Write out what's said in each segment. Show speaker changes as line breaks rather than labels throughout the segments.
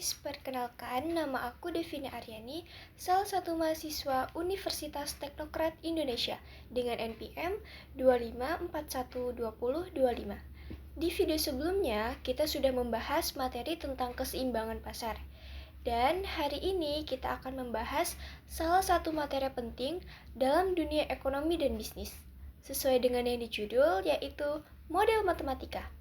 guys, perkenalkan nama aku Devina Aryani, salah satu mahasiswa Universitas Teknokrat Indonesia dengan NPM 25412025. Di video sebelumnya, kita sudah membahas materi tentang keseimbangan pasar. Dan hari ini kita akan membahas salah satu materi penting dalam dunia ekonomi dan bisnis, sesuai dengan yang dijudul yaitu model matematika.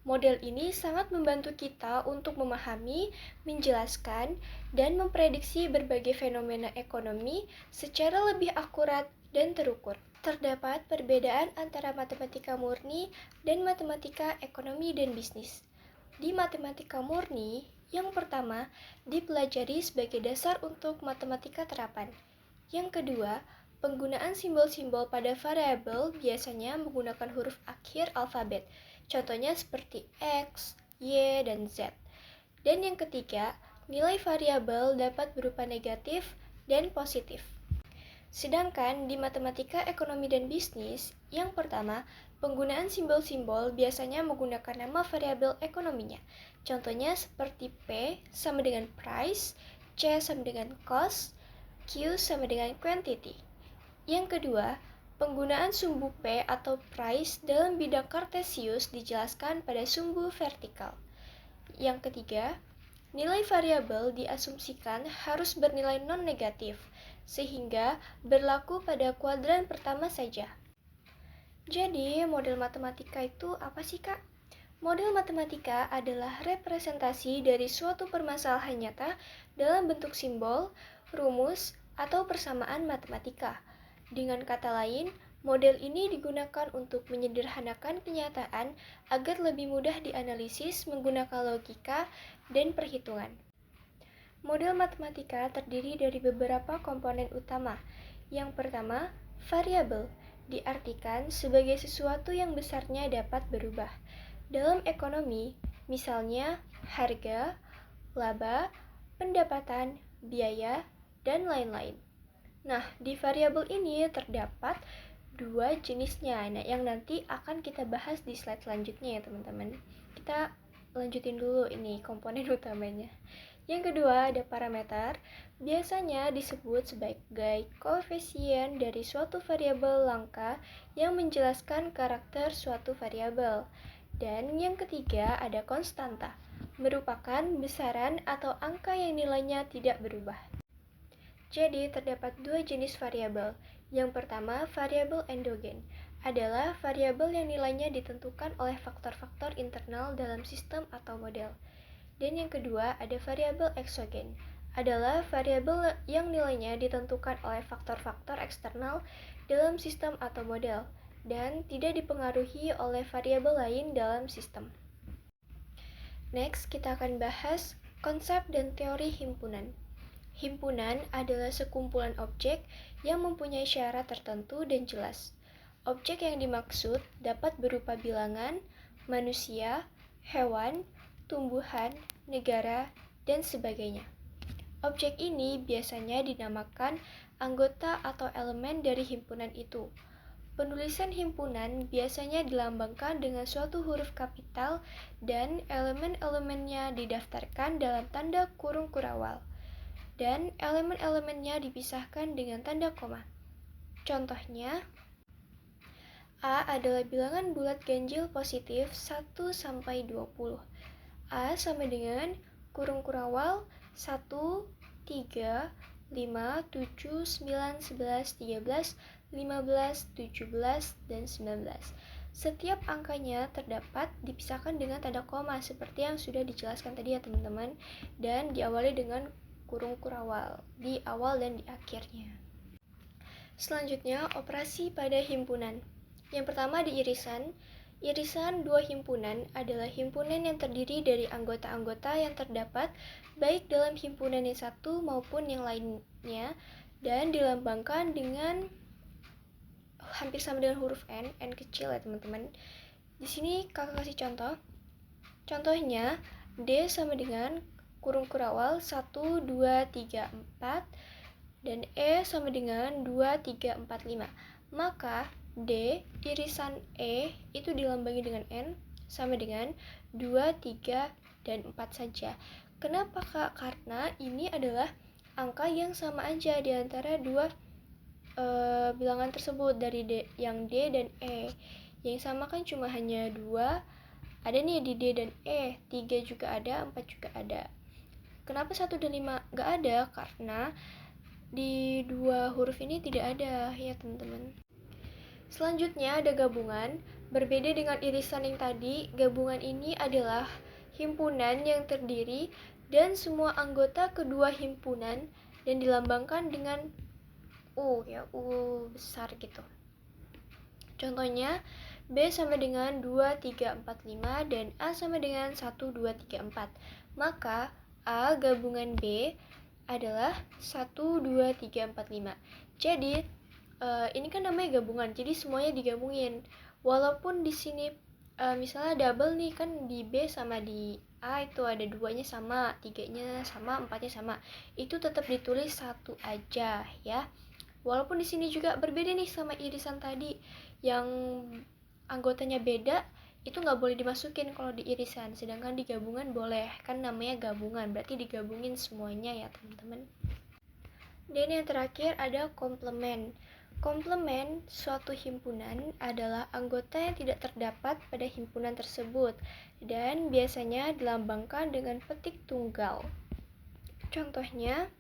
Model ini sangat membantu kita untuk memahami, menjelaskan, dan memprediksi berbagai fenomena ekonomi secara lebih akurat dan terukur. Terdapat perbedaan antara matematika murni dan matematika ekonomi dan bisnis. Di matematika murni, yang pertama dipelajari sebagai dasar untuk matematika terapan. Yang kedua, penggunaan simbol-simbol pada variabel biasanya menggunakan huruf akhir alfabet. Contohnya seperti X, Y, dan Z. Dan yang ketiga, nilai variabel dapat berupa negatif dan positif. Sedangkan di matematika ekonomi dan bisnis, yang pertama, penggunaan simbol-simbol biasanya menggunakan nama variabel ekonominya. Contohnya seperti P sama dengan price, C sama dengan cost, Q sama dengan quantity. Yang kedua, penggunaan sumbu P atau price dalam bidang kartesius dijelaskan pada sumbu vertikal. Yang ketiga, nilai variabel diasumsikan harus bernilai non-negatif, sehingga berlaku pada kuadran pertama saja. Jadi, model matematika itu apa sih, Kak? Model matematika adalah representasi dari suatu permasalahan nyata dalam bentuk simbol, rumus, atau persamaan matematika. Dengan kata lain, model ini digunakan untuk menyederhanakan kenyataan agar lebih mudah dianalisis menggunakan logika dan perhitungan. Model matematika terdiri dari beberapa komponen utama. Yang pertama, variabel, diartikan sebagai sesuatu yang besarnya dapat berubah. Dalam ekonomi, misalnya harga, laba, pendapatan, biaya, dan lain-lain. Nah, di variabel ini terdapat dua jenisnya, yang nanti akan kita bahas di slide selanjutnya ya teman-teman. Kita lanjutin dulu ini komponen utamanya. Yang kedua ada parameter, biasanya disebut sebagai koefisien dari suatu variabel langka yang menjelaskan karakter suatu variabel. Dan yang ketiga ada konstanta, merupakan besaran atau angka yang nilainya tidak berubah. Jadi, terdapat dua jenis variabel. Yang pertama, variabel endogen adalah variabel yang nilainya ditentukan oleh faktor-faktor internal dalam sistem atau model. Dan yang kedua, ada variabel eksogen adalah variabel yang nilainya ditentukan oleh faktor-faktor eksternal dalam sistem atau model dan tidak dipengaruhi oleh variabel lain dalam sistem. Next, kita akan bahas konsep dan teori himpunan. Himpunan adalah sekumpulan objek yang mempunyai syarat tertentu dan jelas. Objek yang dimaksud dapat berupa bilangan, manusia, hewan, tumbuhan, negara, dan sebagainya. Objek ini biasanya dinamakan anggota atau elemen dari himpunan itu. Penulisan himpunan biasanya dilambangkan dengan suatu huruf kapital dan elemen-elemennya didaftarkan dalam tanda kurung kurawal. Dan elemen-elemennya dipisahkan dengan tanda koma. Contohnya, A adalah bilangan bulat ganjil positif 1 sampai 20. A sama dengan kurung kurawal 1, 3, 5, 7, 9, 11, 13, 15, 17, dan 19. Setiap angkanya terdapat dipisahkan dengan tanda koma seperti yang sudah dijelaskan tadi ya teman-teman, dan diawali dengan kurung kurawal di awal dan di akhirnya. Selanjutnya, operasi pada himpunan. Yang pertama di irisan. Irisan dua himpunan adalah himpunan yang terdiri dari anggota-anggota yang terdapat baik dalam himpunan yang satu maupun yang lainnya dan dilambangkan dengan hampir sama dengan huruf N kecil ya teman-teman. Di sini kakak kasih contoh. Contohnya, D sama dengan kurung kurawal 1, 2, 3, 4 dan E sama dengan 2, 3, 4, 5. Maka D irisan E itu dilambangi dengan N sama dengan 2, 3, dan 4 saja. Kenapa Kak? Karena ini adalah angka yang sama aja di antara dua bilangan tersebut, dari yang D dan E. Yang sama kan cuma hanya 2, ada nih di D dan E, 3 juga ada, 4 juga ada. Kenapa 1 dan 5 gak ada? Karena di dua huruf ini tidak ada ya teman-teman. Selanjutnya ada gabungan. Berbeda dengan irisan yang tadi, gabungan ini adalah himpunan yang terdiri dan semua anggota kedua himpunan dan dilambangkan dengan U ya, U besar gitu. Contohnya B sama dengan 2, 3, 4, 5 dan A sama dengan 1, 2, 3, 4. Maka A gabungan B adalah 1, 2, 3, 4, 5. Jadi ini kan namanya gabungan, jadi semuanya digabungin. Walaupun di sini misalnya double nih, kan di B sama di A itu ada 2-nya sama, 3-nya sama, 4-nya sama. Itu tetap ditulis 1 aja ya. Walaupun di sini juga berbeda nih sama irisan tadi, yang anggotanya beda, itu nggak boleh dimasukin kalau di irisan, sedangkan di gabungan boleh, kan namanya gabungan, berarti digabungin semuanya ya teman-teman. Dan yang terakhir ada komplement. Komplement suatu himpunan adalah anggota yang tidak terdapat pada himpunan tersebut dan biasanya dilambangkan dengan petik tunggal. Contohnya,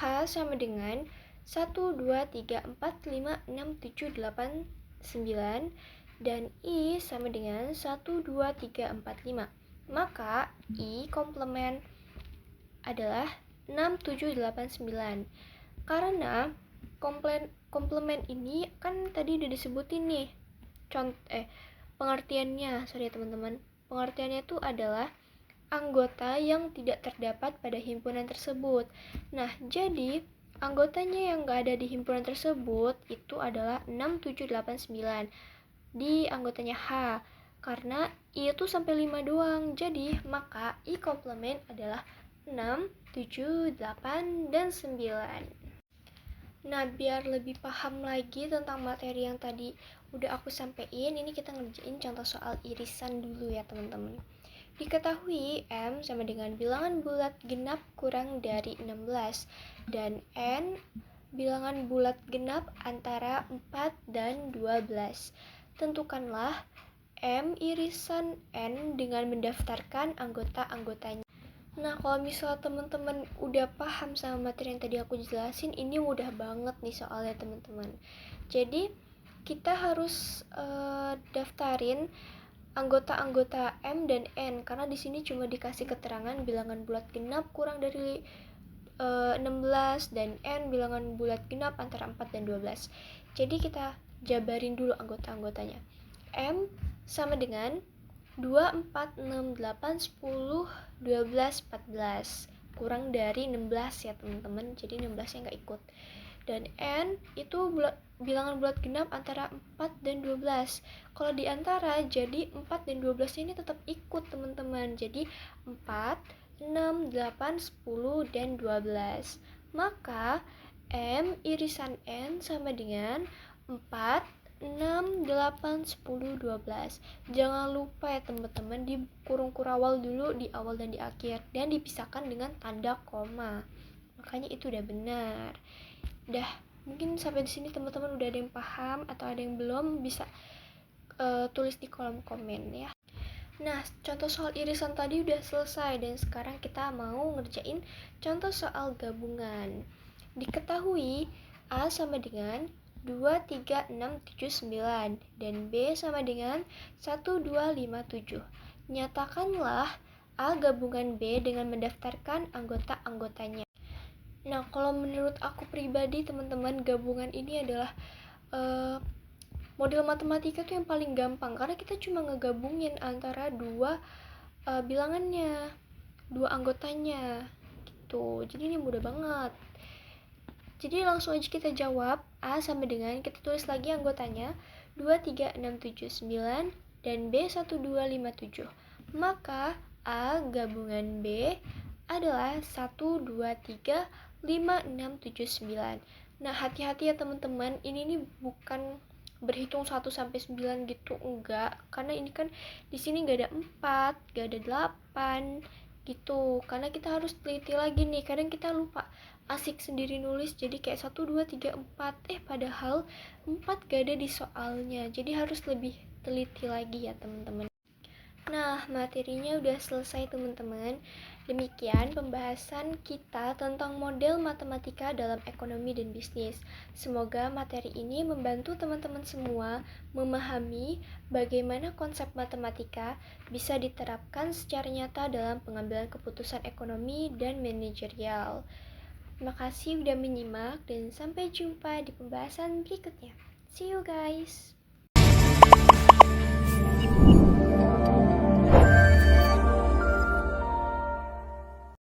H sama dengan 1, 2, 3, 4, 5, 6, 7, 8, 9 dan I sama dengan 1, 2, 3, 4, 5. Maka I komplement adalah 6, 7, 8, 9. Karena komplement ini kan tadi udah disebutin nih pengertiannya, teman-teman. Pengertiannya itu adalah anggota yang tidak terdapat pada himpunan tersebut. Nah, jadi anggotanya yang gak ada di himpunan tersebut itu adalah 6, 7, 8, 9 di anggotanya H, karena I itu sampai 5 doang. Jadi maka I komplement adalah 6, 7, 8, dan 9. Nah, biar lebih paham lagi tentang materi yang tadi udah aku sampein, ini kita ngerjain contoh soal irisan dulu ya teman-teman. Diketahui M sama dengan bilangan bulat genap kurang dari 16 dan N bilangan bulat genap antara 4 dan 12. Tentukanlah M irisan N dengan mendaftarkan anggota-anggotanya. Nah, kalau misal teman-teman udah paham sama materi yang tadi aku jelasin, ini mudah banget nih soalnya teman-teman. Jadi, kita harus daftarin anggota-anggota M dan N, karena di sini cuma dikasih keterangan bilangan bulat genap kurang dari 16 dan N bilangan bulat genap antara 4 dan 12. Jadi kita jabarin dulu anggota-anggotanya. M sama dengan 2, 4, 6, 8, 10, 12, 14. Kurang dari 16 ya teman-teman, jadi 16 yang gak ikut. Dan N itu bilangan bulat genap antara 4 dan 12. Kalau di antara, jadi 4 dan 12 ini tetap ikut teman-teman. Jadi 4, 6, 8, 10, dan 12. Maka M irisan N sama dengan 4, 6, 8, 10, 12. Jangan lupa ya teman-teman, di kurung kurawal dulu di awal dan di akhir, dan dipisahkan dengan tanda koma. Makanya itu udah benar. Dah, mungkin sampai di sini teman-teman udah ada yang paham atau ada yang belum, bisa tulis di kolom komen ya. Nah, contoh soal irisan tadi udah selesai dan sekarang kita mau ngerjain contoh soal gabungan. Diketahui A sama dengan 2, 3, 6, 7, 9 dan B sama dengan 1, 2, 5, 7. Nyatakanlah A gabungan B dengan mendaftarkan anggota-anggotanya. Nah, kalau menurut aku pribadi teman-teman, gabungan ini adalah model matematika tuh yang paling gampang, karena kita cuma ngegabungin antara dua bilangannya, dua anggotanya gitu. Jadi ini mudah banget. Jadi langsung aja kita jawab. A sama dengan, kita tulis lagi anggotanya 2, 3, 6, 7, 9 dan B 1, 2, 5, 7. Maka A gabungan B adalah 1, 2, 3, 5, 6, 7, 9. Nah, hati-hati ya teman-teman, ini nih bukan berhitung 1 sampai 9 gitu, enggak. Karena ini kan di sini gak ada 4, gak ada 8 gitu. Karena kita harus teliti lagi nih. Kadang kita lupa asik sendiri nulis, jadi kayak 1, 2, 3, 4. Padahal 4 gak ada di soalnya. Jadi harus lebih teliti lagi ya teman-teman. Nah, materinya udah selesai teman-teman. Demikian pembahasan kita tentang model matematika dalam ekonomi dan bisnis. Semoga materi ini membantu teman-teman semua memahami bagaimana konsep matematika bisa diterapkan secara nyata dalam pengambilan keputusan ekonomi dan manajerial. Terima kasih udah menyimak dan sampai jumpa di pembahasan berikutnya. See you guys!